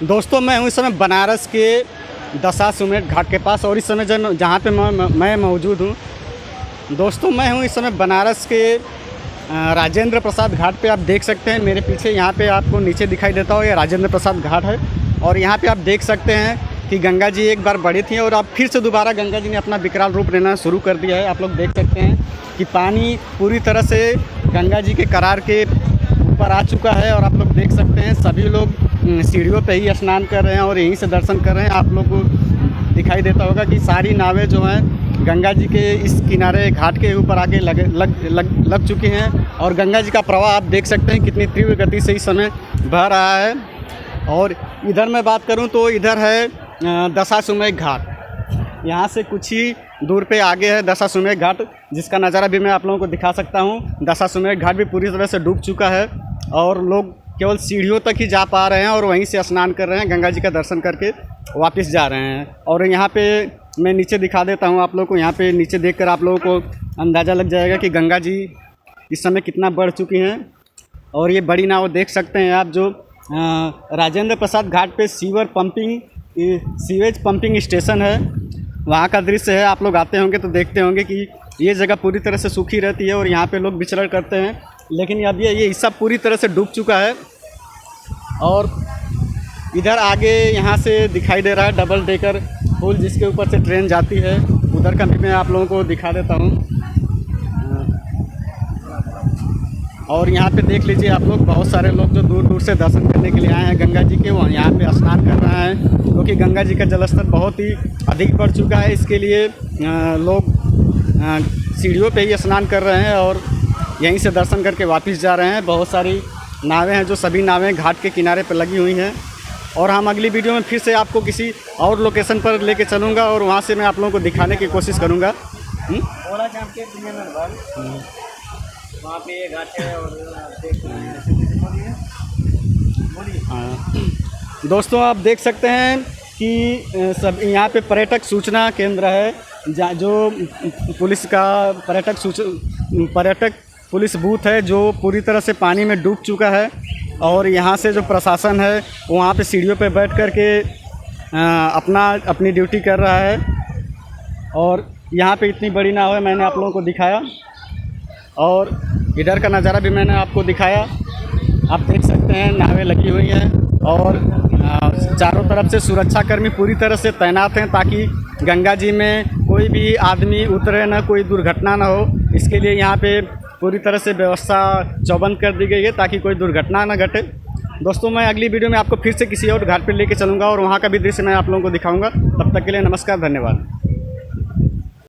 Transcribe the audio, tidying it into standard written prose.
दोस्तों मैं हूँ इस समय बनारस के दशाश्वमेध घाट के पास और इस समय जहाँ पे मैं मौजूद हूँ। दोस्तों मैं हूँ इस समय बनारस के राजेंद्र प्रसाद घाट पे। आप देख सकते हैं मेरे पीछे, यहाँ पे आपको नीचे दिखाई देता हो, ये राजेंद्र प्रसाद घाट है। और यहाँ पे आप देख सकते हैं कि गंगा जी एक बार बड़ी थी और अब फिर से दोबारा गंगा जी ने अपना विकराल रूप लेना शुरू कर दिया है। आप लोग देख सकते हैं कि पानी पूरी तरह से गंगा जी के करार के ऊपर आ चुका है। और आप लोग देख सकते हैं सभी लोग सीढ़ियों पे ही स्नान कर रहे हैं और यहीं से दर्शन कर रहे हैं। आप लोग को दिखाई देता होगा कि सारी नावें जो हैं गंगा जी के इस किनारे घाट के ऊपर आके लग चुकी हैं। और गंगा जी का प्रवाह आप देख सकते हैं कितनी तीव्र गति से इस समय बह रहा है। और इधर मैं बात करूं तो इधर है दशाश्वमेध घाट। यहाँ से कुछ ही दूर पे आगे है दशाश्वमेध घाट, जिसका नज़ारा भी मैं आप लोगों को दिखा सकता हूँ। दशाश्वमेध घाट भी पूरी तरह से डूब चुका है और लोग केवल सीढ़ियों तक ही जा पा रहे हैं और वहीं से स्नान कर रहे हैं, गंगा जी का दर्शन करके वापस जा रहे हैं। और यहाँ पे मैं नीचे दिखा देता हूँ आप लोगों को। यहाँ पे नीचे देखकर आप लोगों को अंदाज़ा लग जाएगा कि गंगा जी इस समय कितना बढ़ चुकी हैं। और ये बड़ी नाव देख सकते हैं आप, जो राजेंद्र प्रसाद घाट पे सीवेज पंपिंग स्टेशन है, वहाँ का दृश्य है। आप लोग आते होंगे तो देखते होंगे कि ये जगह पूरी तरह से सूखी रहती है और यहाँ पे लोग विचरण करते हैं। लेकिन अब ये हिस्सा पूरी तरह से डूब चुका है। और इधर आगे यहाँ से दिखाई दे रहा है डबल डेकर पुल, जिसके ऊपर से ट्रेन जाती है। उधर का भी मैं आप लोगों को दिखा देता हूँ। और यहाँ पे देख लीजिए आप लोग, बहुत सारे लोग जो दूर दूर से दर्शन करने के लिए आए हैं गंगा जी के, वो यहाँ पे स्नान कर रहे हैं, क्योंकि गंगा जी का जलस्तर बहुत ही अधिक बढ़ चुका है। इसके लिए लोग सीढ़ियों पे ही स्नान कर रहे हैं और यहीं से दर्शन करके वापस जा रहे हैं। बहुत सारी नावें हैं, जो सभी नावें घाट के किनारे पर लगी हुई हैं। और हम अगली वीडियो में फिर से आपको किसी और लोकेशन पर लेके चलूँगा और वहाँ से मैं आप लोगों को दिखाने की कोशिश करूँगा। वहाँ पे ये घाट है और देख दोस्तों आप देख सकते हैं कि सब यहाँ पे पर्यटक सूचना केंद्र है, जो पुलिस का पर्यटक पुलिस बूथ है, जो पूरी तरह से पानी में डूब चुका है। और यहाँ से जो प्रशासन है वहाँ पे सीढ़ियों पे बैठ कर के अपनी ड्यूटी कर रहा है। और यहाँ पे इतनी बड़ी नाव है, मैंने आप लोगों को दिखाया। और इधर का नज़ारा भी मैंने आपको दिखाया। आप देख सकते हैं नावें लगी हुई हैं और चारों तरफ से सुरक्षाकर्मी पूरी तरह से तैनात हैं, ताकि गंगा जी में कोई भी आदमी उतरे ना, कोई दुर्घटना ना हो। इसके लिए यहाँ पे पूरी तरह से व्यवस्था चौबंद कर दी गई है, ताकि कोई दुर्घटना ना घटे। दोस्तों मैं अगली वीडियो में आपको फिर से किसी और घाट पर लेके चलूँगा और वहाँ का भी दृश्य मैं आप लोगों को दिखाऊँगा। तब तक के लिए नमस्कार, धन्यवाद।